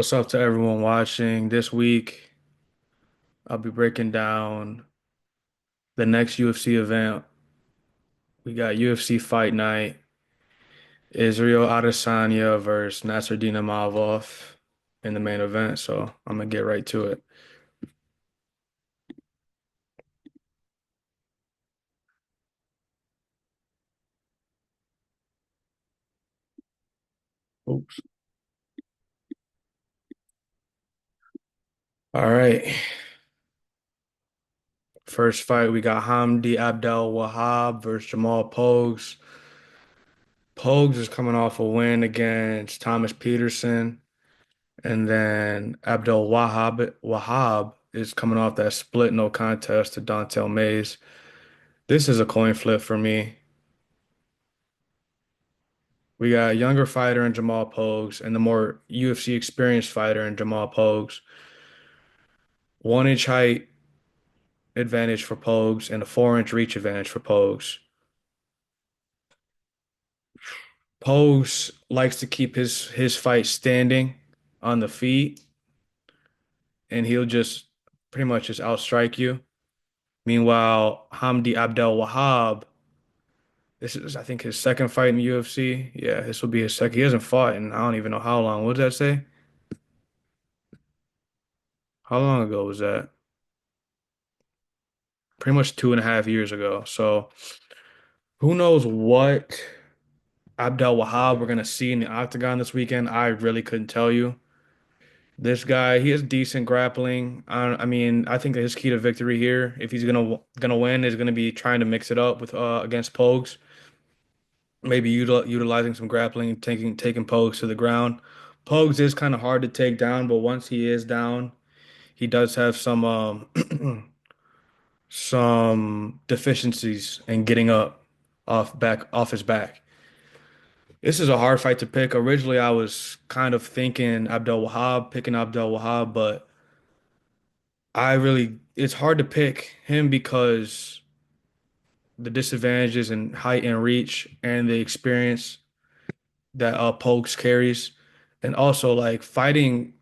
What's up to everyone watching? This week, I'll be breaking down the next UFC event. We got UFC Fight Night, Israel Adesanya versus Nassourdine Imavov in the main event. So I'm gonna get right to it. Oops. All right. First fight, we got Hamdi Abdel Wahab versus Jamal Pogues. Pogues is coming off a win against Thomas Peterson, and then Abdel Wahab is coming off that split no contest to Dontel Mays. This is a coin flip for me. We got a younger fighter in Jamal Pogues and the more UFC experienced fighter in Jamal Pogues. 1 inch height advantage for Pogues and a 4 inch reach advantage for Pogues. Pogues likes to keep his fight standing on the feet, and he'll just pretty much just outstrike you. Meanwhile, Hamdi Abdel Wahab, this is I think his second fight in the UFC. Yeah, this will be his second. He hasn't fought in I don't even know how long. What does that say? How long ago was that? Pretty much 2.5 years ago. So who knows what Abdel Wahab we're gonna see in the octagon this weekend? I really couldn't tell you. This guy, he has decent grappling. I mean, I think that his key to victory here, if he's gonna win, is gonna be trying to mix it up with against Pogues. Maybe utilizing some grappling, taking Pogues to the ground. Pogues is kind of hard to take down, but once he is down, he does have some some deficiencies in getting up off his back. This is a hard fight to pick. Originally, I was kind of thinking picking Abdel Wahab, but it's hard to pick him because the disadvantages in height and reach and the experience that Pokes carries, and also like fighting,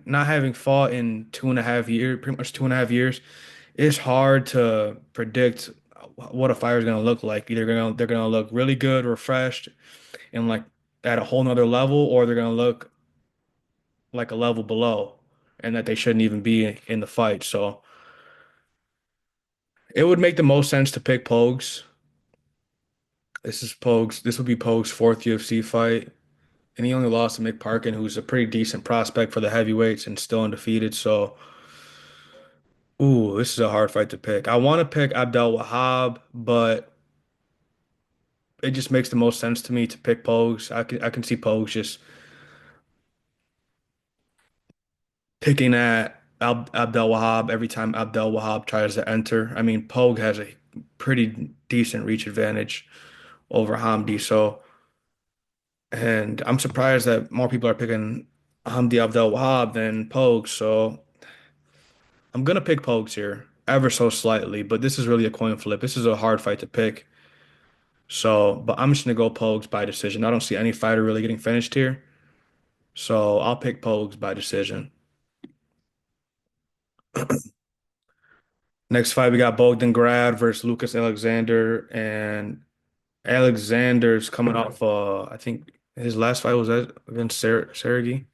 not having fought in 2.5 years, pretty much 2.5 years, it's hard to predict what a fighter is going to look like. Either they're gonna look really good, refreshed, and like at a whole nother level, or they're gonna look like a level below, and that they shouldn't even be in the fight. So it would make the most sense to pick Pogues. This would be Pogues' fourth UFC fight, and he only lost to Mick Parkin, who's a pretty decent prospect for the heavyweights and still undefeated. So, ooh, this is a hard fight to pick. I want to pick Abdel Wahab, but it just makes the most sense to me to pick Pogues. I can see Pogues just picking at Abdel Wahab every time Abdel Wahab tries to enter. I mean, Pogue has a pretty decent reach advantage over Hamdi. So, and I'm surprised that more people are picking Hamdi Abdel Wahab than Pogue. So I'm gonna pick Pogues here, ever so slightly, but this is really a coin flip. This is a hard fight to pick. So, but I'm just gonna go Pogues by decision. I don't see any fighter really getting finished here. So I'll pick Pogues by decision. Next fight, we got Bogdan Grad versus Lucas Alexander, and Alexander's coming off. I think his last fight was against Sergey.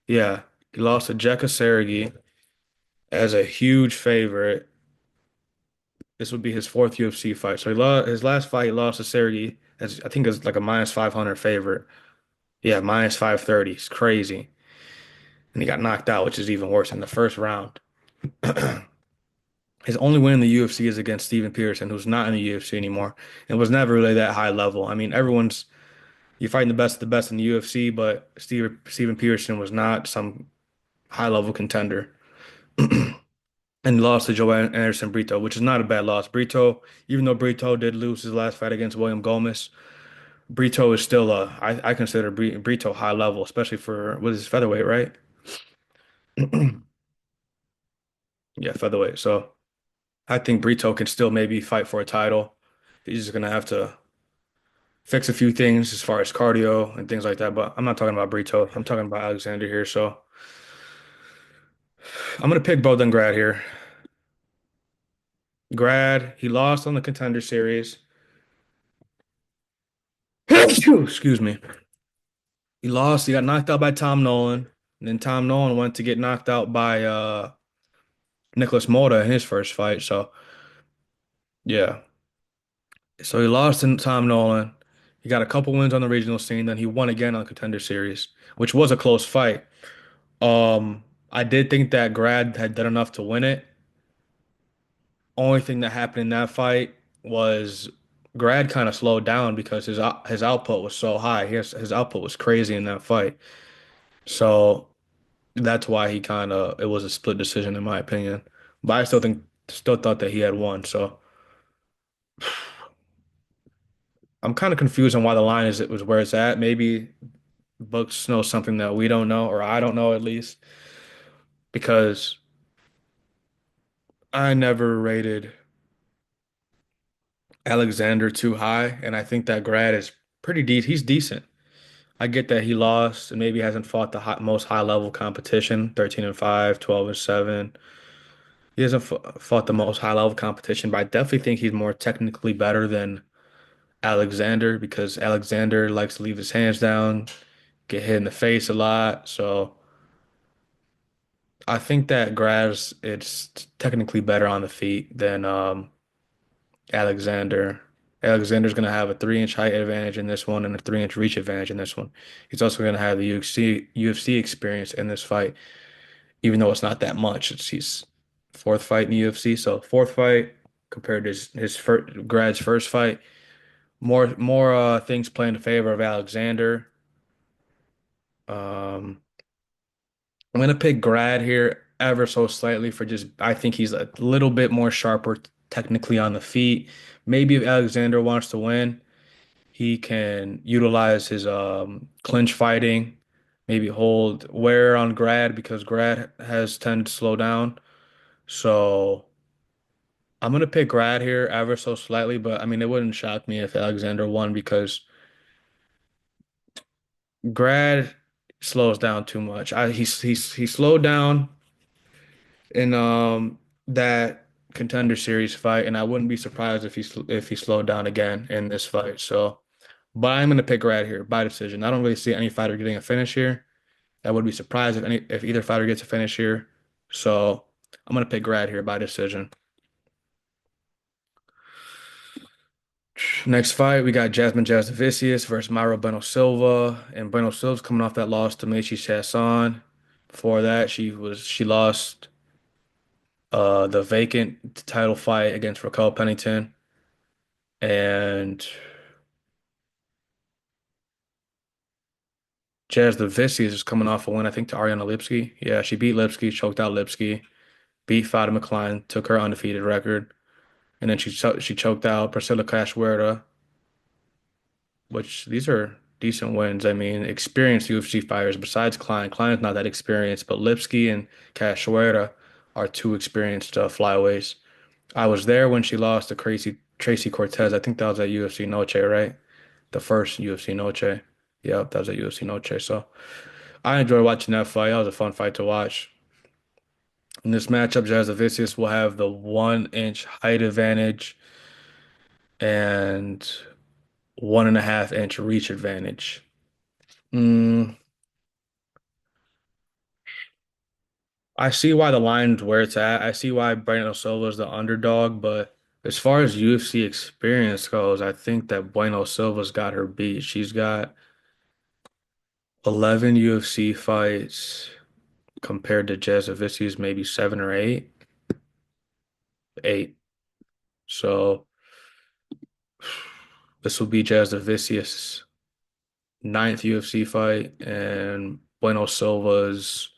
Yeah, he lost to Jekka Sergey as a huge favorite. This would be his fourth UFC fight. So he lost his last fight. He lost to Sergey as I think it's like a minus 500 favorite. Yeah, minus 530. It's crazy, and he got knocked out, which is even worse in the first round. His only win in the UFC is against Steven Pearson, who's not in the UFC anymore and was never really that high level. I mean, you're fighting the best of the best in the UFC, but Steven Pearson was not some high level contender. And lost to Joanne Anderson Brito, which is not a bad loss. Even though Brito did lose his last fight against William Gomez, Brito is still I consider Brito high level, especially for what is his featherweight, right? Yeah, featherweight. So I think Brito can still maybe fight for a title. He's just gonna have to fix a few things as far as cardio and things like that. But I'm not talking about Brito. I'm talking about Alexander here. So I'm gonna pick Bogdan Grad here. Grad, he lost on the Contender Series. Excuse me. He lost. He got knocked out by Tom Nolan. And then Tom Nolan went to get knocked out by Nicholas Mota in his first fight. So yeah. So he lost in Tom Nolan. He got a couple wins on the regional scene. Then he won again on the Contender Series, which was a close fight. I did think that Grad had done enough to win it. Only thing that happened in that fight was Grad kind of slowed down because his output was so high. His output was crazy in that fight. So that's why he kind of it was a split decision in my opinion. But I still thought that he had won. So I'm kind of confused on why the line is it was where it's at. Maybe books know something that we don't know, or I don't know at least, because I never rated Alexander too high, and I think that Grad is pretty deep. He's decent. I get that he lost and maybe hasn't fought the most high level competition, 13 and 5, 12 and 7. He hasn't fought the most high level competition, but I definitely think he's more technically better than Alexander because Alexander likes to leave his hands down, get hit in the face a lot. So I think that Graz it's technically better on the feet than Alexander. Alexander's going to have a 3-inch height advantage in this one and a 3-inch reach advantage in this one. He's also going to have the UFC experience in this fight, even though it's not that much. It's his fourth fight in the UFC, so fourth fight compared to his first, Grad's first fight. More things play in favor of Alexander. Um, I'm gonna pick Grad here ever so slightly for just I think he's a little bit more sharper technically on the feet. Maybe if Alexander wants to win, he can utilize his clinch fighting, maybe hold wear on Grad because Grad has tended to slow down. So I'm gonna pick Grad here ever so slightly, but I mean it wouldn't shock me if Alexander won because Grad slows down too much. He slowed down in that Contender Series fight, and I wouldn't be surprised if he slowed down again in this fight. So, but I'm gonna pick Grad here by decision. I don't really see any fighter getting a finish here. I would be surprised if either fighter gets a finish here. So I'm gonna pick Grad here by decision. Next fight, we got Jasmine Jasudavicius versus Mayra Bueno Silva, and Bueno Silva's coming off that loss to Mechi Chasson. Before that, she lost the vacant title fight against Raquel Pennington, and Jasudavicius is coming off a win, I think, to Ariana Lipski. Yeah, she beat Lipski, choked out Lipski, beat Fatima Klein, took her undefeated record, and then she choked out Priscilla Cachoeira, which these are decent wins. I mean, experienced UFC fighters besides Klein. Klein is not that experienced, but Lipski and Cachoeira are two experienced flyweights. I was there when she lost to Tracy Cortez. I think that was at UFC Noche, right? The first UFC Noche. Yep, that was at UFC Noche. So I enjoyed watching that fight. That was a fun fight to watch. In this matchup, Jasudavicius will have the 1-inch height advantage and 1.5-inch reach advantage. Mm, I see why the line's where it's at. I see why Brandon Silva is the underdog, but as far as UFC experience goes, I think that Bueno Silva's got her beat. She's got 11 UFC fights compared to Jasudavicius maybe 7 or 8. 8. So this will be Jasudavicius' ninth UFC fight and Bueno Silva's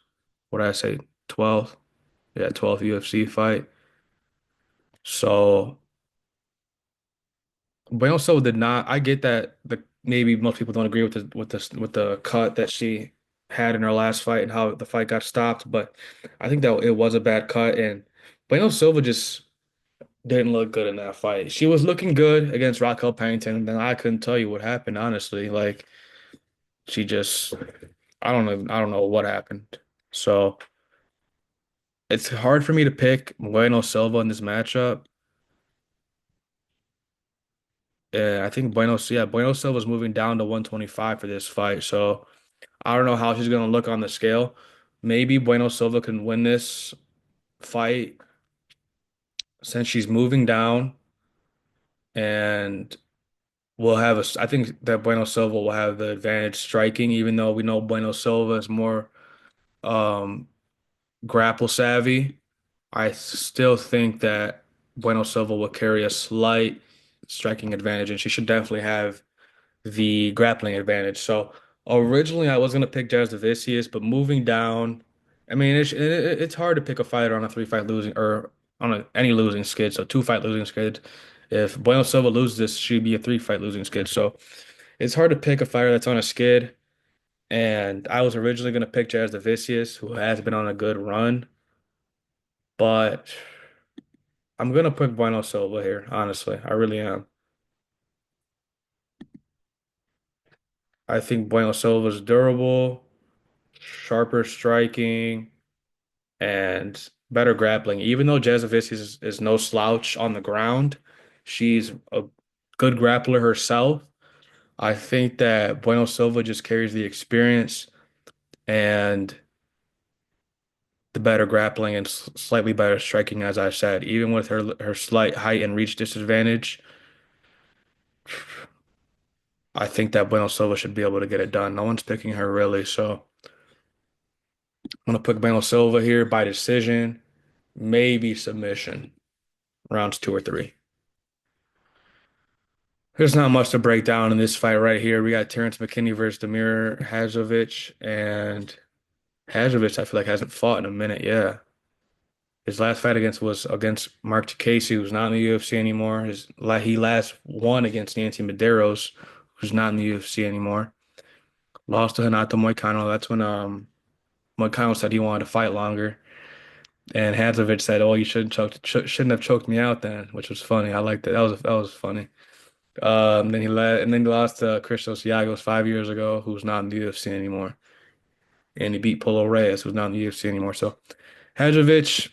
what did I say, 12th? Yeah, 12th UFC fight. So Bueno Silva did not. I get that the maybe most people don't agree with the cut that she had in her last fight and how the fight got stopped, but I think that it was a bad cut and Bueno Silva just didn't look good in that fight. She was looking good against Raquel Pennington, and then I couldn't tell you what happened, honestly. Like she just I don't know what happened. So It's hard for me to pick Bueno Silva in this matchup. I think Bueno Silva's moving down to 125 for this fight, so I don't know how she's gonna look on the scale. Maybe Bueno Silva can win this fight since she's moving down, and I think that Bueno Silva will have the advantage striking, even though we know Bueno Silva is more um, grapple savvy. I still think that Bueno Silva will carry a slight striking advantage, and she should definitely have the grappling advantage. So originally I was gonna pick Jasudavicius, but moving down, I mean it's hard to pick a fighter on a three fight losing or on any losing skid. So two fight losing skid. If Bueno Silva loses this, she'd be a three fight losing skid. So it's hard to pick a fighter that's on a skid. And I was originally gonna pick Jasudavicius, who has been on a good run, but I'm gonna pick Bueno Silva here. Honestly, I really am. I think Bueno Silva's durable, sharper striking, and better grappling. Even though Jasovicius is no slouch on the ground, she's a good grappler herself. I think that Bueno Silva just carries the experience and the better grappling and slightly better striking, as I said. Even with her slight height and reach disadvantage, I think that Bueno Silva should be able to get it done. No one's picking her really, so I'm gonna pick Bueno Silva here by decision, maybe submission, rounds two or three. There's not much to break down in this fight right here. We got Terrence McKinney versus Damir Hadzovic, and Hadzovic, I feel like hasn't fought in a minute. Yeah, his last fight against was against Mark Casey, who's not in the UFC anymore. He last won against Nancy Medeiros, who's not in the UFC anymore. Lost to Renato Moicano. That's when Moicano said he wanted to fight longer, and Hadzovic said, "Oh, you shouldn't have choked me out then," which was funny. I liked it. That was funny. Then he lost to Christos Giagos 5 years ago, who's not in the UFC anymore, and he beat Polo Reyes, who's not in the UFC anymore. So Hadjovic,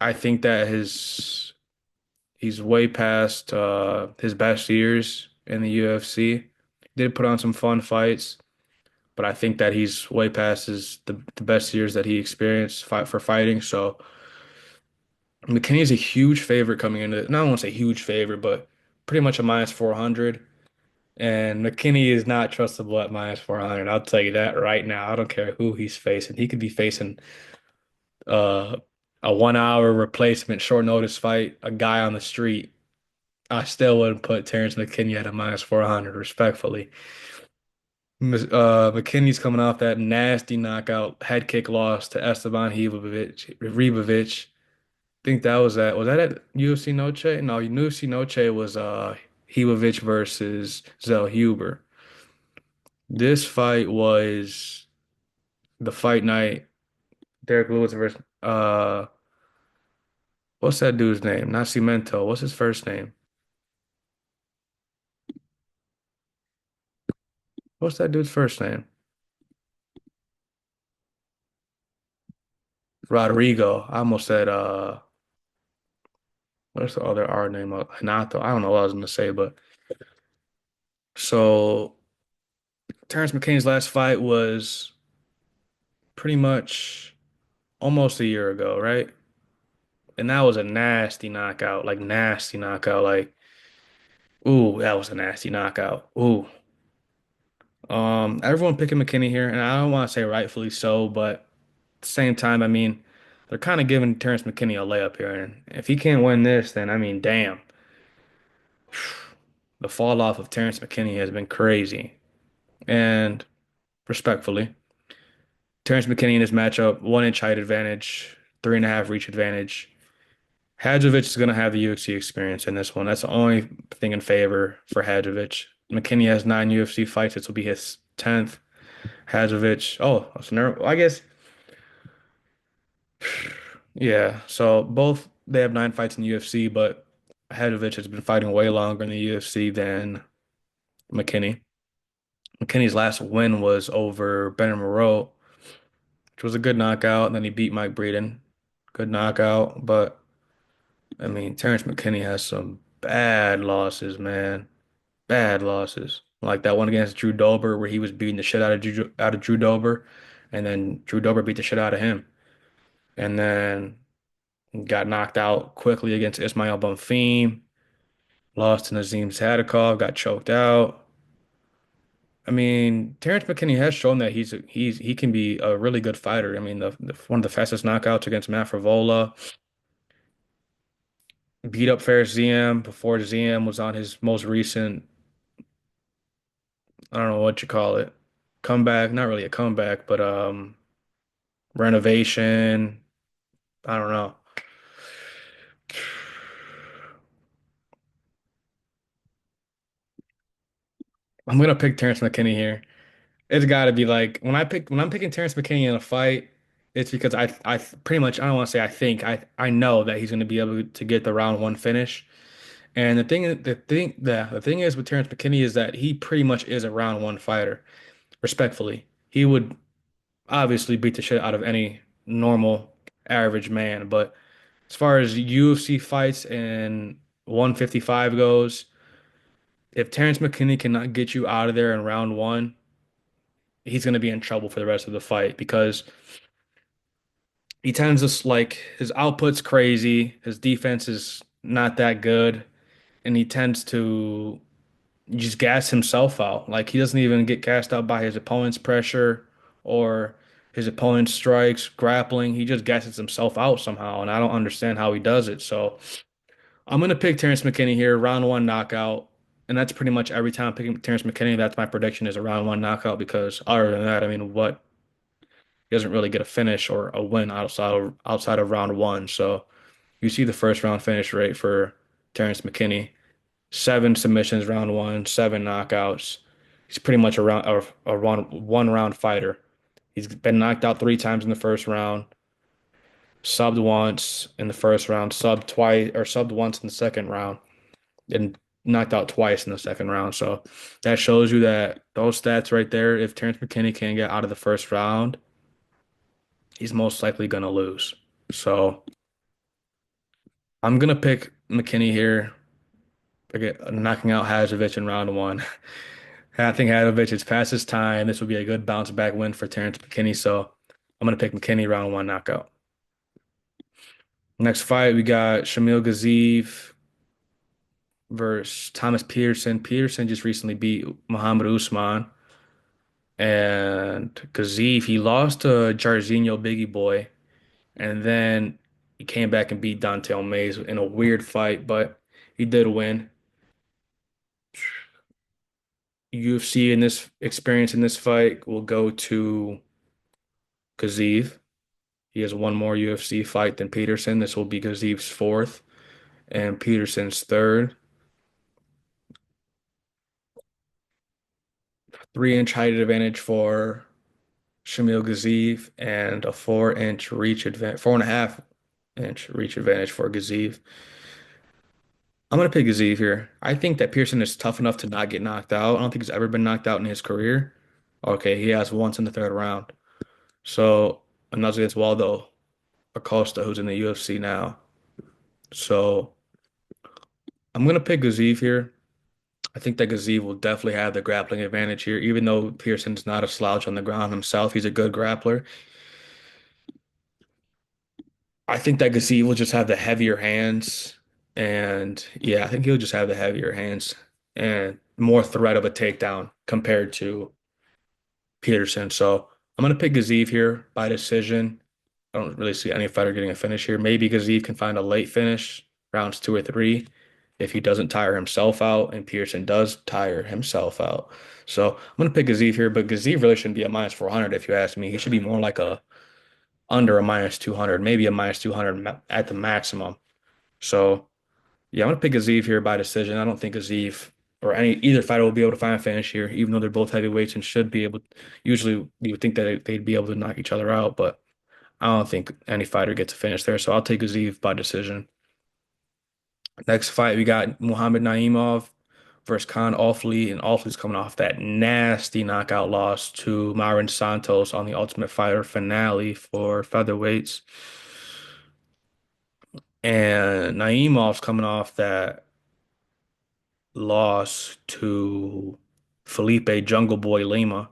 I think that his he's way past his best years in the UFC. Did put on some fun fights, but I think that he's way past the best years that he experienced for fighting. So McKinney's a huge favorite coming into it. Not I won't say huge favorite, but pretty much a minus 400. And McKinney is not trustable at minus 400. I'll tell you that right now. I don't care who he's facing. He could be facing uh, a 1 hour replacement short notice fight, a guy on the street. I still wouldn't put Terrence McKinney at a minus 400, respectfully. McKinney's coming off that nasty knockout head kick loss to Esteban Ribovic. Think that was that at UFC Noche? No, UFC Noche was Ribovic versus Zell Huber. This fight was the fight night. Derek Lewis versus what's that dude's name? Nascimento. What's his first name? What's that dude's first name? Rodrigo. I almost said what's the other R name? Hanato. I don't know what I was gonna say, but so Terrence McKinney's last fight was pretty much almost a year ago, right? And that was a nasty knockout, like nasty knockout, like ooh, that was a nasty knockout. Ooh. Everyone picking McKinney here, and I don't want to say rightfully so, but at the same time, I mean, they're kind of giving Terrence McKinney a layup here, and if he can't win this, then I mean, damn, the fall off of Terrence McKinney has been crazy. And respectfully, Terrence McKinney in this matchup, 1 inch height advantage, 3.5 reach advantage. Hadjovic is going to have the UFC experience in this one. That's the only thing in favor for Hadjovic. McKinney has 9 UFC fights. This will be his 10th. Hadjovic. Oh, so I guess, yeah. So both they have 9 fights in the UFC, but Hadjovic has been fighting way longer in the UFC than McKinney. McKinney's last win was over Benner Moreau, which was a good knockout, and then he beat Mike Breeden. good knockout. But I mean, Terrence McKinney has some bad losses, man. Bad losses. Like that one against Drew Dober where he was beating the shit out of Drew Dober, and then Drew Dober beat the shit out of him. And then got knocked out quickly against Ismail Bonfim, lost to Nazim Sadikov, got choked out. I mean, Terrence McKinney has shown that he can be a really good fighter. I mean, one of the fastest knockouts against Matt Frevola, beat up Fair Ziem before Ziem was on his most recent, I don't know what you call it, comeback. Not really a comeback, but renovation. I don't know. I'm gonna pick Terrence McKinney here. It's got to be like when I'm picking Terrence McKinney in a fight, it's because I pretty much I don't want to say I know that he's going to be able to get the round one finish. And the thing is with Terrence McKinney is that he pretty much is a round one fighter. Respectfully, he would obviously beat the shit out of any normal average man. But as far as UFC fights and 155 goes, if Terrence McKinney cannot get you out of there in round one, he's going to be in trouble for the rest of the fight because he tends to like his output's crazy, his defense is not that good, and he tends to just gas himself out. Like he doesn't even get gassed out by his opponent's pressure or his opponent's strikes, grappling. He just gasses himself out somehow, and I don't understand how he does it. So I'm gonna pick Terrence McKinney here, round one knockout. And that's pretty much every time I'm picking Terrence McKinney, that's my prediction is a round one knockout because other than that, I mean, what he doesn't really get a finish or a win outside of round one. So you see the first round finish rate for Terrence McKinney. Seven submissions round one, seven knockouts. He's pretty much one round fighter. He's been knocked out three times in the first round, subbed once in the first round, subbed twice or subbed once in the second round, and knocked out twice in the second round. So that shows you that those stats right there, if Terrence McKinney can't get out of the first round, he's most likely gonna lose. So I'm gonna pick McKinney here. Again, knocking out Hadzovic in round one. I think Hadzovic is past his time. This would be a good bounce back win for Terrence McKinney. So I'm gonna pick McKinney round one knockout. Next fight, we got Shamil Gaziev versus Thomas Peterson. Peterson just recently beat Muhammad Usman. And Gaziev, he lost to Jairzinho Biggie Boy. And then he came back and beat Don'Tale Mayes in a weird fight, but he did win. UFC in this experience in this fight will go to Gaziev. He has one more UFC fight than Peterson. This will be Gaziev's fourth and Peterson's third. 3-inch height advantage for Shamil Gaziev and a 4-inch reach advantage, 4.5-inch reach advantage for Gaziev. I'm gonna pick Gaziev here. I think that Pearson is tough enough to not get knocked out. I don't think he's ever been knocked out in his career. Okay, he has once in the third round. So, and that's against Waldo Acosta, who's in the UFC now. So, I'm gonna pick Gaziev here. I think that Gaziev will definitely have the grappling advantage here, even though Pearson's not a slouch on the ground himself. He's a good grappler. I think that Gaziev will just have the heavier hands. And yeah, I think he'll just have the heavier hands and more threat of a takedown compared to Peterson. So I'm going to pick Gaziev here by decision. I don't really see any fighter getting a finish here. Maybe Gaziev can find a late finish, rounds two or three, if he doesn't tire himself out, and Pearson does tire himself out. So I'm going to pick Gaziev here, but Gaziev really shouldn't be a minus 400 if you ask me. He should be more like a under a minus 200, maybe a minus 200 at the maximum. So yeah, I'm gonna pick Aziz here by decision. I don't think Aziz or any either fighter will be able to find a finish here, even though they're both heavyweights and should be able. Usually, you would think that they'd be able to knock each other out, but I don't think any fighter gets a finish there. So I'll take Aziz by decision. Next fight, we got Muhammad Naimov versus Khan Offley, and Offley's coming off that nasty knockout loss to Myron Santos on the Ultimate Fighter finale for featherweights. And Naimov's coming off that loss to Felipe Jungle Boy Lima.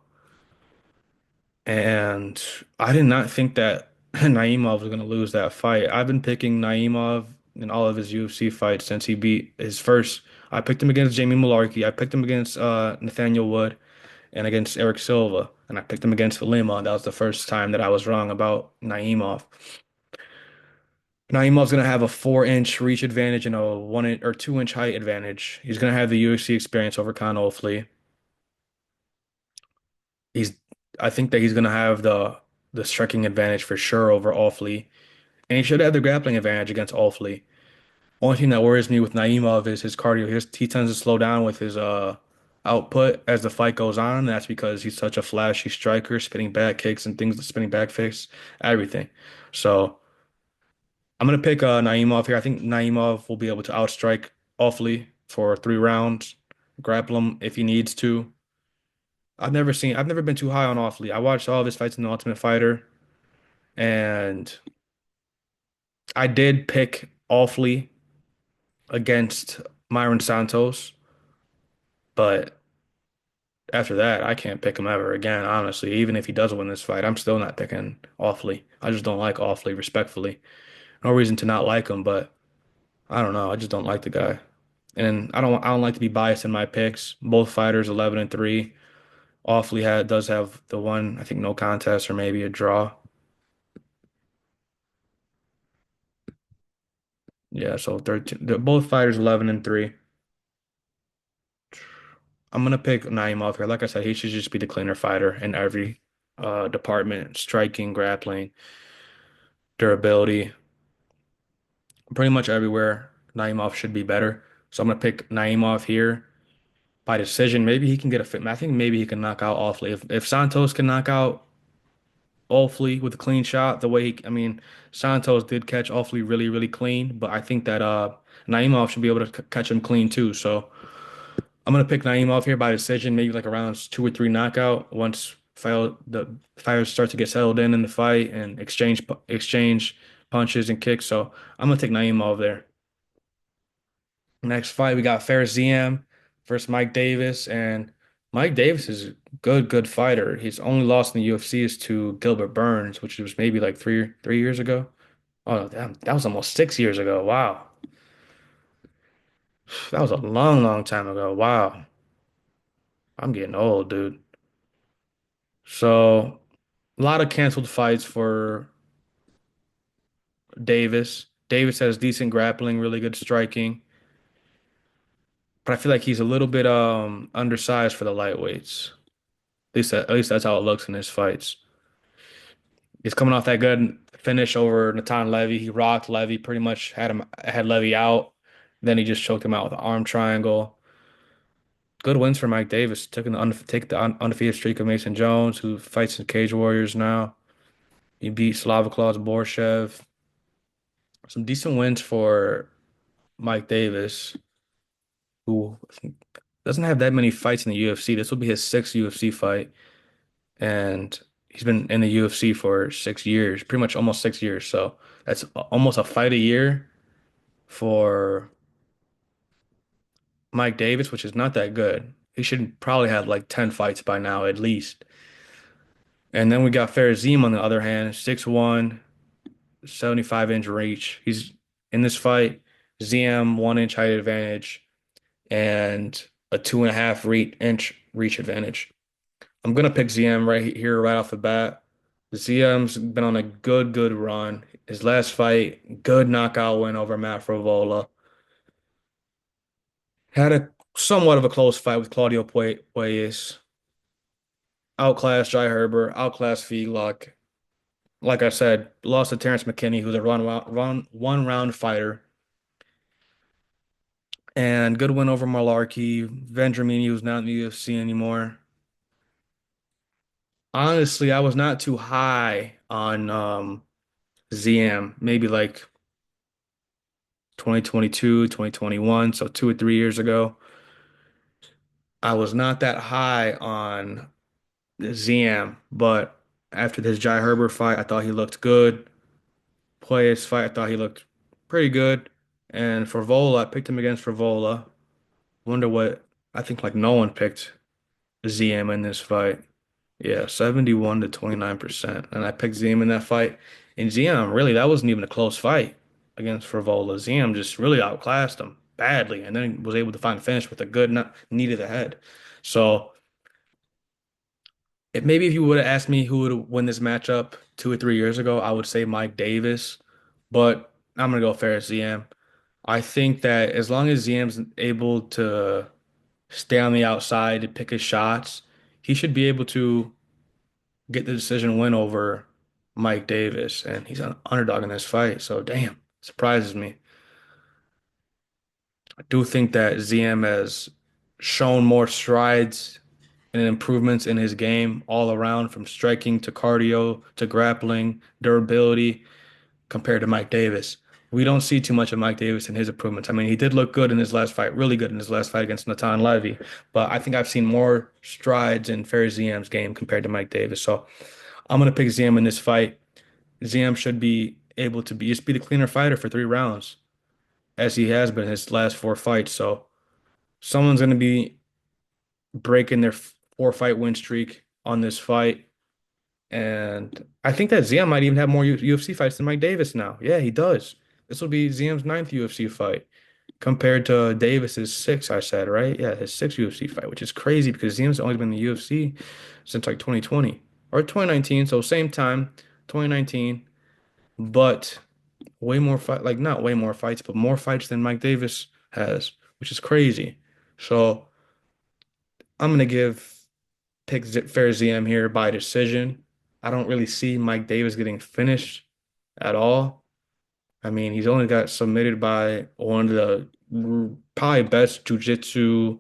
And I did not think that Naimov was going to lose that fight. I've been picking Naimov in all of his UFC fights since he beat his first. I picked him against Jamie Mullarkey. I picked him against Nathaniel Wood and against Eric Silva. And I picked him against Lima. That was the first time that I was wrong about Naimov. Naimov's going to have a 4 inch reach advantage and a 1 inch or 2 inch height advantage. He's going to have the UFC experience over Conor O'Fley. He's, I think that he's going to have the striking advantage for sure over O'Fley, and he should have the grappling advantage against O'Fley. Only thing that worries me with Naimov is his cardio. He tends to slow down with his output as the fight goes on. That's because he's such a flashy striker, spinning back kicks and things, spinning back kicks, everything. So I'm gonna pick Naimov here. I think Naimov will be able to outstrike O'Fley for 3 rounds, grapple him if he needs to. I've never been too high on Offley. I watched all of his fights in The Ultimate Fighter, and I did pick Offley against Myron Santos, but after that, I can't pick him ever again, honestly. Even if he does win this fight, I'm still not picking Offley. I just don't like Offley, respectfully. No reason to not like him, but I don't know. I just don't like the guy. And I don't like to be biased in my picks. Both fighters 11 and 3. Offley does have the one, I think no contest or maybe a draw. Yeah, so 13. Both fighters 11 and 3. I'm gonna pick Naimov here. Like I said, he should just be the cleaner fighter in every department, striking, grappling, durability, pretty much everywhere. Naimov should be better. So I'm gonna pick Naimov here by decision. Maybe he can get a fit. I think maybe he can knock out Offley. If Santos can knock out Offley with a clean shot, the way I mean, Santos did catch Offley really, really clean, but I think that Naimov should be able to catch him clean too. So I'm gonna pick Naimov here by decision, maybe like around 2 or 3 knockout. Once the fighters start to get settled in the fight and exchange punches and kicks. So I'm gonna take Naimov there. Next fight, we got Fares Ziam versus Mike Davis, and Mike Davis is a good fighter. His only loss in the UFC is to Gilbert Burns, which was maybe like three years ago. Oh, damn, that was almost 6 years ago. Wow, that was a long time ago. Wow, I'm getting old, dude. So a lot of canceled fights for Davis. Davis has decent grappling, really good striking, but I feel like he's a little bit undersized for the lightweights. At least that's how it looks in his fights. He's coming off that good finish over Natan Levy. He rocked Levy, pretty much had Levy out. Then he just choked him out with an arm triangle. Good wins for Mike Davis. Take the undefeated streak of Mason Jones, who fights in Cage Warriors now. He beat Slavokra's Borshev. Some decent wins for Mike Davis, who doesn't have that many fights in the UFC. This will be his sixth UFC fight, and he's been in the UFC for 6 years, pretty much almost 6 years. So that's almost a fight a year for Mike Davis, which is not that good. He should probably have like 10 fights by now at least. And then we got Farazim on the other hand, 6'1", 75-inch reach. He's in this fight, ZM 1 inch height advantage and a 2.5 inch reach advantage. I'm gonna pick ZM right here, right off the bat. ZM's been on a good run. His last fight, good knockout win over Matt Frevola. Had a somewhat of a close fight with Claudio Puelles. Outclassed Jai Herbert, outclassed Figlock. Like I said, lost to Terrence McKinney, who's a one round fighter. And good win over Malarkey. Vendramini, who's not in the UFC anymore. Honestly, I was not too high on ZM, maybe like 2022, 2021, so 2 or 3 years ago. I was not that high on ZM, but after this Jai Herbert fight, I thought he looked good. Play his fight, I thought he looked. pretty good. And Favola, I picked him against Favola. Wonder what I think like no one picked ZM in this fight. Yeah, 71 to 29%. And I picked ZM in that fight. And ZM, really, that wasn't even a close fight against Favola. ZM just really outclassed him badly and then was able to find a finish with a good knee to the head. So maybe if you would have asked me who would win this matchup 2 or 3 years ago, I would say Mike Davis. But I'm gonna go Ferris ZM. I think that as long as ZM's able to stay on the outside to pick his shots, he should be able to get the decision win over Mike Davis, and he's an underdog in this fight. So damn, surprises me. I do think that ZM has shown more strides and improvements in his game all around, from striking to cardio to grappling, durability compared to Mike Davis. We don't see too much of Mike Davis and his improvements. I mean, he did look good in his last fight, really good in his last fight against Natan Levy, but I think I've seen more strides in Fair ZM's game compared to Mike Davis. So I'm gonna pick ZM in this fight. ZM should be able to be the cleaner fighter for 3 rounds, as he has been in his last 4 fights. So someone's gonna be breaking their 4 fight win streak on this fight. And I think that ZM might even have more UFC fights than Mike Davis now. Yeah, he does. This will be ZM's ninth UFC fight compared to Davis's six, I said, right? Yeah, his sixth UFC fight, which is crazy because ZM's only been in the UFC since like 2020 or 2019. So same time, 2019, but way more fight, like not way more fights, but more fights than Mike Davis has, which is crazy. So I'm gonna pick Fair ZM here by decision. I don't really see Mike Davis getting finished at all. I mean, he's only got submitted by one of the probably best jiu-jitsu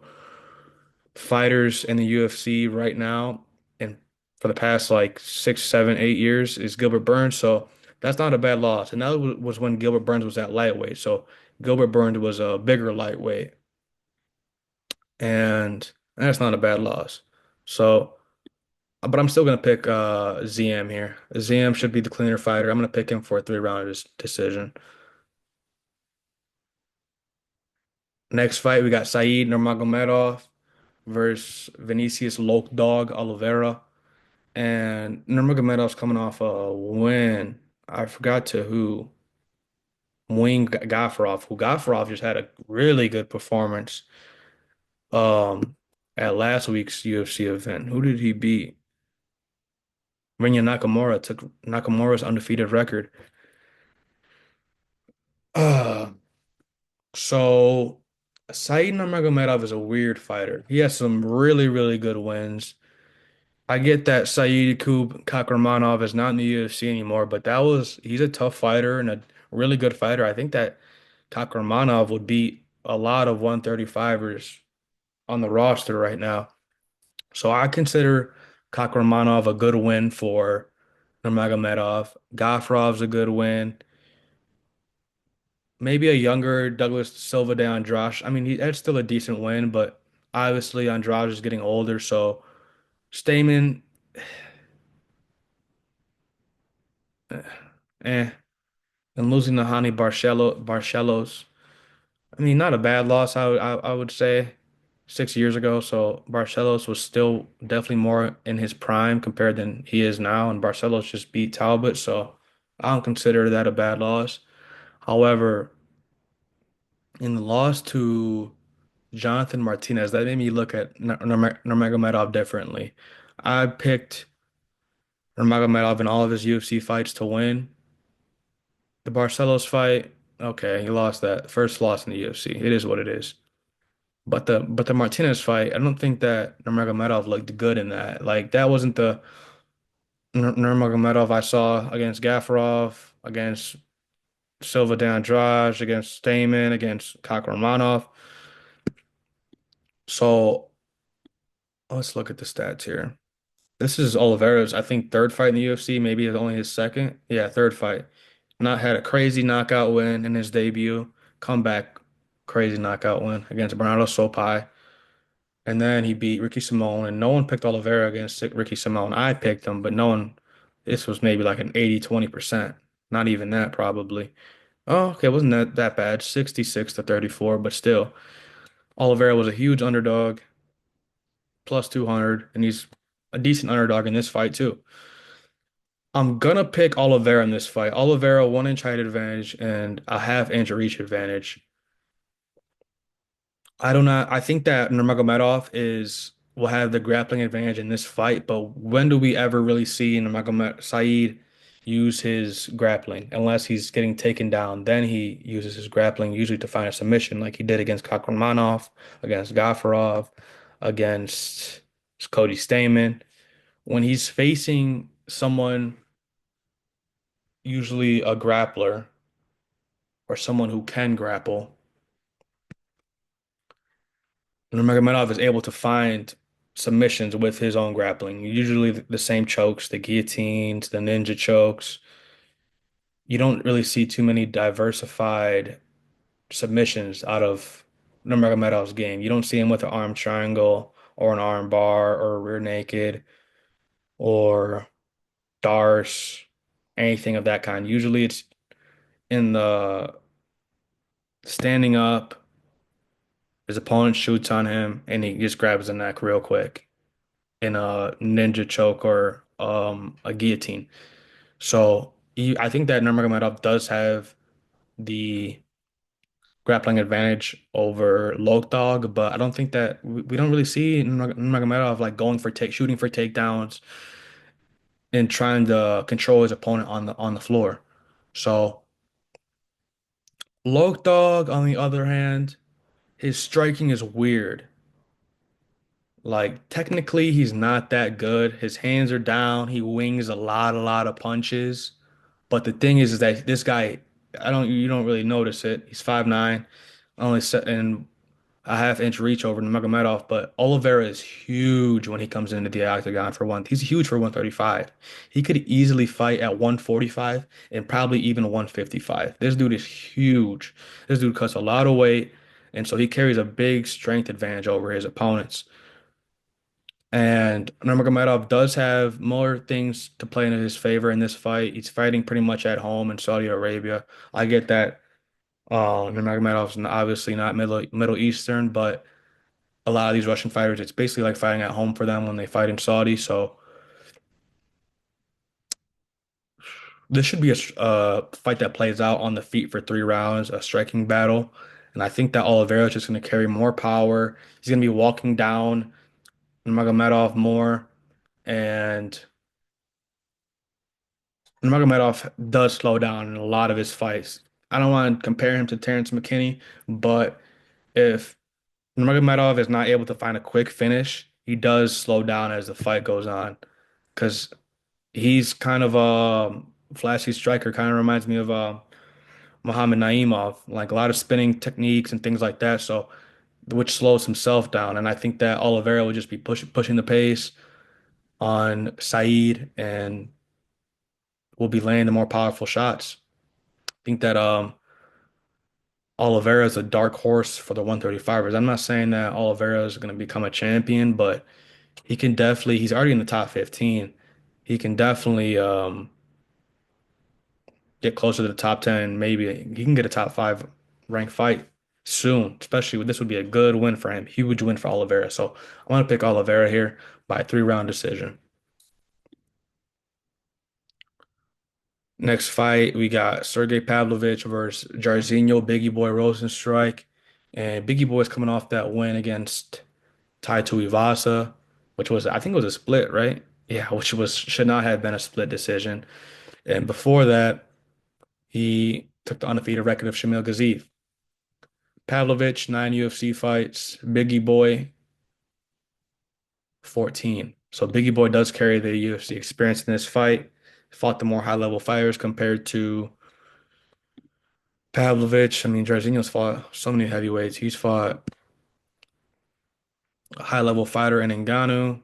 fighters in the UFC right now, and for the past like 6, 7, 8 years is Gilbert Burns. So that's not a bad loss. And that was when Gilbert Burns was at lightweight. So Gilbert Burns was a bigger lightweight, and that's not a bad loss. So. But I'm still gonna pick ZM here. ZM should be the cleaner fighter. I'm gonna pick him for a 3 round decision. Next fight, we got Saeed Nurmagomedov versus Vinicius Loke Dog Oliveira. And Nurmagomedov's coming off a win. I forgot to who. Wing Gafurov, who Gafurov just had a really good performance um at last week's UFC event. Who did he beat? Rinya Nakamura took Nakamura's undefeated record. Uh, So, Said Nurmagomedov is a weird fighter. He has some really, really good wins. I get that Said Kakramanov is not in the UFC anymore, but he's a tough fighter and a really good fighter. I think that Kakramanov would beat a lot of 135ers on the roster right now. So I consider Kakramanov a good win for Nurmagomedov. Gafrov's a good win. Maybe a younger Douglas Silva de Andrade. I mean, that's still a decent win, but obviously Andrade is getting older. So Stamen, eh, eh. And losing to Barcelos. I mean, not a bad loss, I would say, 6 years ago. So Barcelos was still definitely more in his prime compared than he is now. And Barcelos just beat Talbot. So I don't consider that a bad loss. However, in the loss to Jonathan Martinez, that made me look at Nurmagomedov differently. I picked Nurmagomedov in all of his UFC fights to win. The Barcelos fight, okay, he lost that first loss in the UFC. It is what it is. But the Martinez fight, I don't think that Nurmagomedov looked good in that. Like that wasn't the Nurmagomedov I saw against Gafarov, against Silva de Andrade, against Stamen, against Kakramanov. So let's look at the stats here. This is Oliveira's, I think, third fight in the UFC. Maybe it's only his second. Yeah, third fight. Not had a crazy knockout win in his debut. Comeback, crazy knockout win against Bernardo Sopai. And then he beat Ricky Simone. And no one picked Oliveira against Ricky Simone. I picked him, but no one, this was maybe like an 80-20%. Not even that, probably. Oh, okay, it wasn't that bad. 66 to 34, but still, Oliveira was a huge underdog, plus 200, and he's a decent underdog in this fight too. I'm gonna pick Oliveira in this fight. Oliveira 1 inch height advantage and a half-inch reach advantage. I do not. I think that Nurmagomedov is will have the grappling advantage in this fight, but when do we ever really see Nurmagomedov Saeed use his grappling? Unless he's getting taken down, then he uses his grappling usually to find a submission, like he did against Kakhramonov, against Gafarov, against Cody Stamann. When he's facing someone, usually a grappler or someone who can grapple, Nurmagomedov is able to find submissions with his own grappling. Usually the same chokes, the guillotines, the ninja chokes. You don't really see too many diversified submissions out of Nurmagomedov's game. You don't see him with an arm triangle or an arm bar or a rear naked or darce, anything of that kind. Usually it's in the standing up, his opponent shoots on him, and he just grabs the neck real quick in a ninja choke or a guillotine. So I think that Nurmagomedov does have the grappling advantage over Lokdog, but I don't think that we don't really see Nurmagomedov like going for take shooting for takedowns and trying to control his opponent on the floor. So Lokdog, on the other hand, his striking is weird. Like technically he's not that good. His hands are down. He wings a lot of punches. But the thing is that this guy, you don't really notice it. He's 5'9", only set in a half-inch reach over Nurmagomedov, but Oliveira is huge when he comes into the octagon for one. He's huge for 135. He could easily fight at 145 and probably even 155. This dude is huge. This dude cuts a lot of weight, and so he carries a big strength advantage over his opponents. And Nurmagomedov does have more things to play in his favor in this fight. He's fighting pretty much at home in Saudi Arabia. I get that Nurmagomedov's obviously not Middle Eastern, but a lot of these Russian fighters, it's basically like fighting at home for them when they fight in Saudi. So this should be a fight that plays out on the feet for 3 rounds, a striking battle. And I think that Oliveira is just going to carry more power. He's going to be walking down Nurmagomedov more, and Nurmagomedov does slow down in a lot of his fights. I don't want to compare him to Terrence McKinney, but if Nurmagomedov is not able to find a quick finish, he does slow down as the fight goes on because he's kind of a flashy striker. Kind of reminds me of Muhammad Naimov, like a lot of spinning techniques and things like that. So which slows himself down, and I think that Oliveira will just be pushing the pace on Saeed and will be laying the more powerful shots. I think that Oliveira is a dark horse for the 135ers. I'm not saying that Oliveira is going to become a champion, but he's already in the top 15. He can definitely get closer to the top 10. Maybe he can get a top five ranked fight soon, especially this would be a good win for him. Huge win for Oliveira. So I want to pick Oliveira here by 3 round decision. Next fight, we got Sergey Pavlovich versus Jairzinho, Biggie Boy Rosenstrike. And Biggie Boy's coming off that win against Tai Tuivasa, which was, I think it was a split, right? Yeah, which was should not have been a split decision. And before that, he took the undefeated record of Shamil Gaziev. Pavlovich, 9 UFC fights. Biggie Boy, 14. So Biggie Boy does carry the UFC experience in this fight. Fought the more high-level fighters compared to Pavlovich. I mean, Jairzinho's fought so many heavyweights. He's fought a high-level fighter in Ngannou,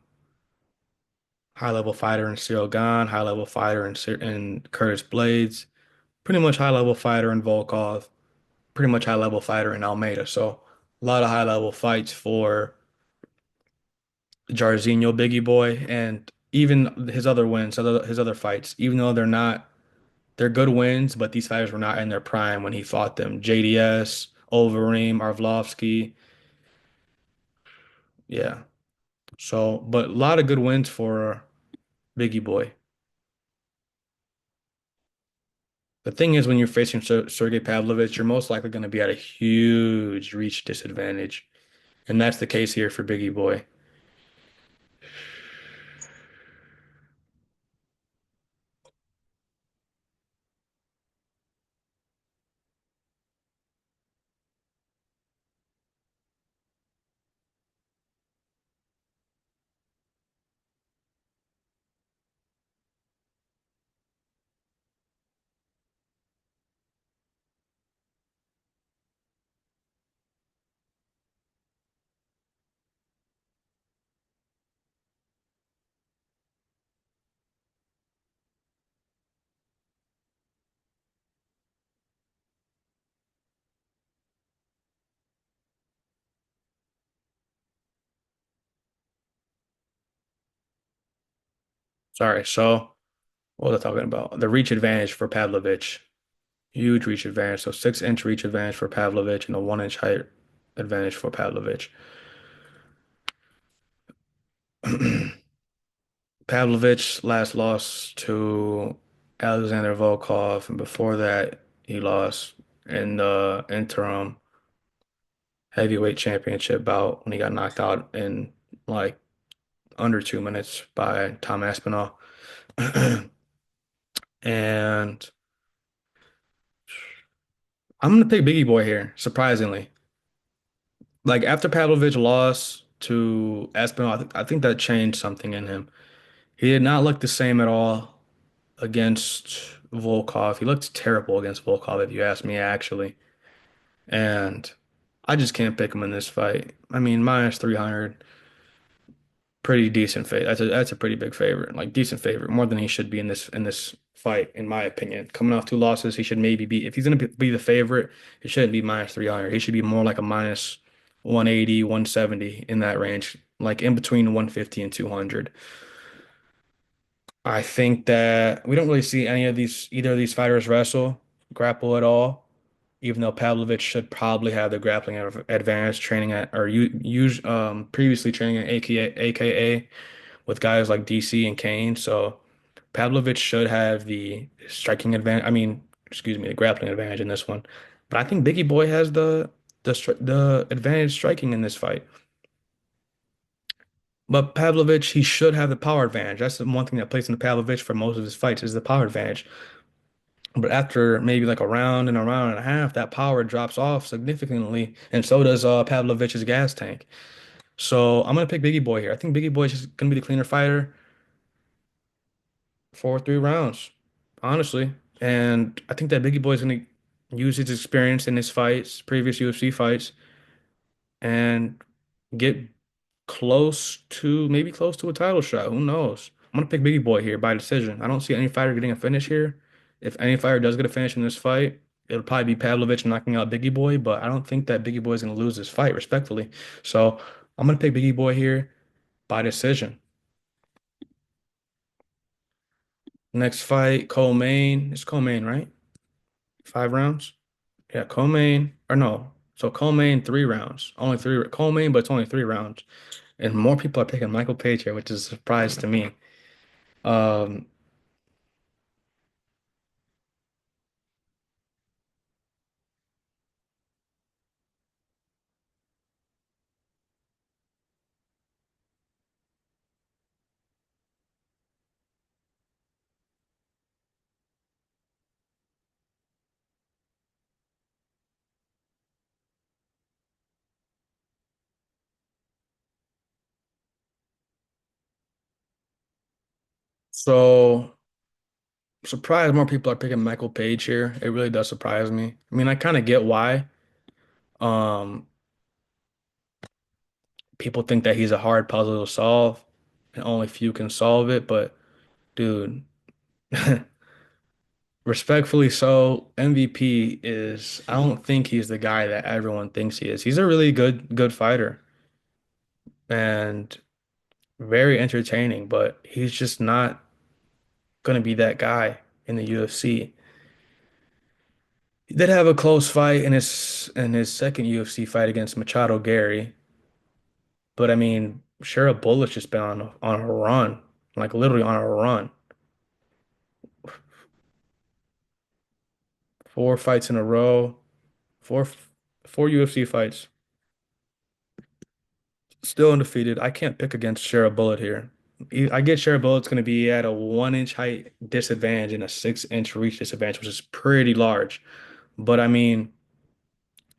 high-level fighter in Cyril Gane, high-level fighter in Curtis Blades, pretty much high-level fighter in Volkov, pretty much high-level fighter in Almeida. So a lot of high-level fights for Jairzinho, Biggie Boy, and even his other wins, his other fights, even though they're good wins, but these fighters were not in their prime when he fought them. JDS, Overeem, Arlovsky, yeah. So, but a lot of good wins for Biggie Boy. The thing is, when you're facing Sergey Pavlovich, you're most likely going to be at a huge reach disadvantage, and that's the case here for Biggie Boy. Sorry. So, what was I talking about? The reach advantage for Pavlovich. Huge reach advantage. So 6 inch reach advantage for Pavlovich and a 1 inch height advantage for Pavlovich. Pavlovich last lost to Alexander Volkov, and before that, he lost in the interim heavyweight championship bout when he got knocked out in like under 2 minutes by Tom Aspinall. And I'm gonna pick Biggie Boy here, surprisingly. Like after Pavlovich lost to Aspinall, I think that changed something in him. He did not look the same at all against Volkov. He looked terrible against Volkov, if you ask me, actually. And I just can't pick him in this fight. I mean, minus 300, pretty decent favorite. That's a pretty big favorite, like decent favorite, more than he should be in this fight, in my opinion. Coming off 2 losses, he should maybe be, if he's gonna be the favorite, it shouldn't be minus 300. He should be more like a minus 180, 170 in that range, like in between 150 and 200. I think that we don't really see either of these fighters grapple at all, even though Pavlovich should probably have the grappling advantage training at or use previously training at AKA with guys like DC and Kane. So Pavlovich should have the striking advantage. I mean, excuse me, the grappling advantage in this one. But I think Biggie Boy has the advantage striking in this fight. But Pavlovich, he should have the power advantage. That's the one thing that plays into Pavlovich for most of his fights is the power advantage. But after maybe like a round and a round and a half, that power drops off significantly, and so does Pavlovich's gas tank. So I'm gonna pick Biggie Boy here. I think Biggie Boy is just gonna be the cleaner fighter for 3 rounds, honestly. And I think that Biggie Boy is gonna use his experience in his fights, previous UFC fights, and get close to a title shot. Who knows? I'm gonna pick Biggie Boy here by decision. I don't see any fighter getting a finish here. If any fighter does get a finish in this fight, it'll probably be Pavlovich knocking out Biggie Boy, but I don't think that Biggie Boy is gonna lose this fight, respectfully. So I'm gonna pick Biggie Boy here by decision. Next fight, co-main. It's co-main, right? 5 rounds? Yeah, co-main, or no. So co-main 3 rounds. Only three co-main, but it's only 3 rounds. And more people are picking Michael Page here, which is a surprise to me. Um, so surprised more people are picking Michael Page here. It really does surprise me. I mean, I kind of get why. Um, People think that he's a hard puzzle to solve, and only few can solve it. But dude, respectfully so, MVP is, I don't think he's the guy that everyone thinks he is. He's a really good fighter and very entertaining, but he's just not gonna be that guy in the UFC. He did have a close fight in his second UFC fight against Machado Gary, but I mean, Shara Bullet's just been on a run, like literally on a run. Four fights in a row, four four UFC fights, still undefeated. I can't pick against Shara Bullet here. I get Shara Bullet's going to be at a 1 inch height disadvantage and a 6 inch reach disadvantage, which is pretty large. But I mean,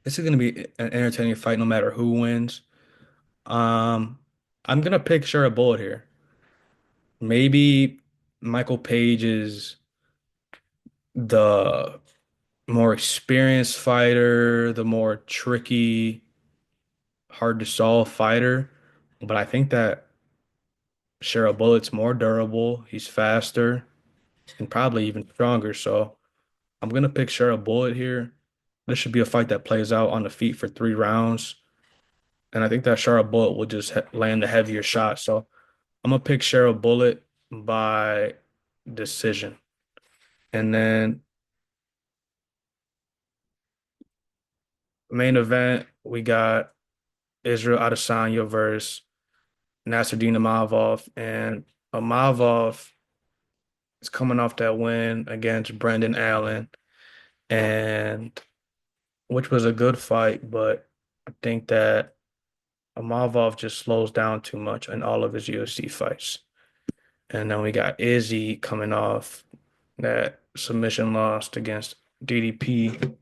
this is going to be an entertaining fight no matter who wins. Um, I'm gonna pick Shara Bullet here. Maybe Michael Page is the more experienced fighter, the more tricky, hard to solve fighter. But I think that Shara Bullet's more durable. He's faster and probably even stronger. So I'm gonna pick Shara Bullet here. This should be a fight that plays out on the feet for 3 rounds. And I think that Shara Bullet will just land the heavier shot. So I'm gonna pick Cheryl Bullet by decision. And then main event, we got Israel Adesanya versus Nassourdine Imavov. And Imavov is coming off that win against Brendan Allen, and which was a good fight, but I think that Imavov just slows down too much in all of his UFC fights. And then we got Izzy coming off that submission loss against DDP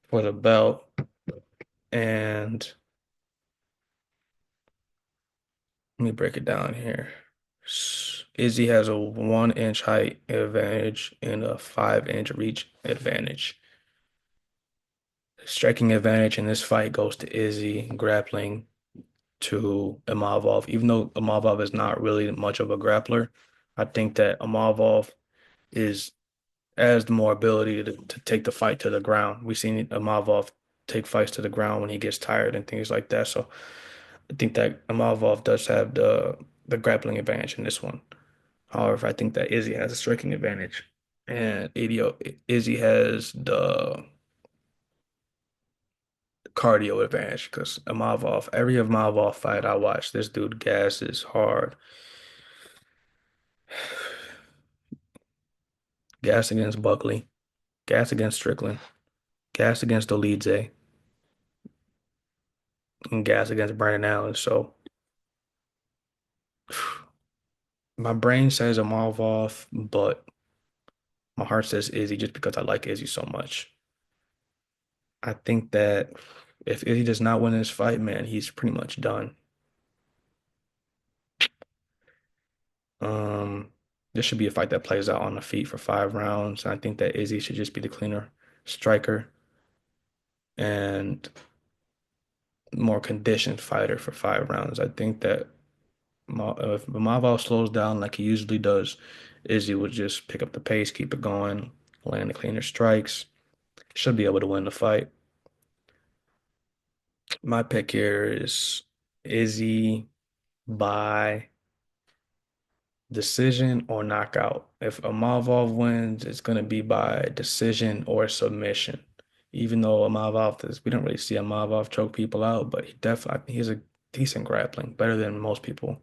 for the belt. And let me break it down here. Izzy has a 1 inch height advantage and a 5 inch reach advantage. Striking advantage in this fight goes to Izzy, grappling to Imavov. Even though Imavov is not really much of a grappler, I think that Imavov is has the more ability to take the fight to the ground. We've seen Imavov take fights to the ground when he gets tired and things like that. So I think that Imavov does have the grappling advantage in this one. However, I think that Izzy has a striking advantage, and Izzy has the cardio advantage because Imavov, every Imavov fight I watch, this dude gasses hard. Gas against Buckley, gas against Strickland, gas against Olidze, and gas against Brandon Allen. So my brain says Imavov, but my heart says Izzy just because I like Izzy so much. I think that if Izzy does not win this fight, man, he's pretty much done. Um, this should be a fight that plays out on the feet for 5 rounds. I think that Izzy should just be the cleaner striker and more conditioned fighter for 5 rounds. I think that if Mavov slows down like he usually does, Izzy would just pick up the pace, keep it going, land the cleaner strikes. Should be able to win the fight. My pick here is Izzy by decision or knockout. If Imavov wins, it's going to be by decision or submission. Even though Imavov is, we don't really see Imavov choke people out, but he definitely he's a decent grappling, better than most people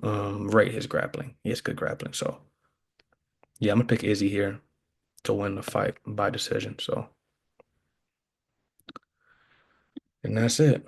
rate his grappling. He has good grappling. So yeah, I'm gonna pick Izzy here to win the fight by decision. So, and that's it.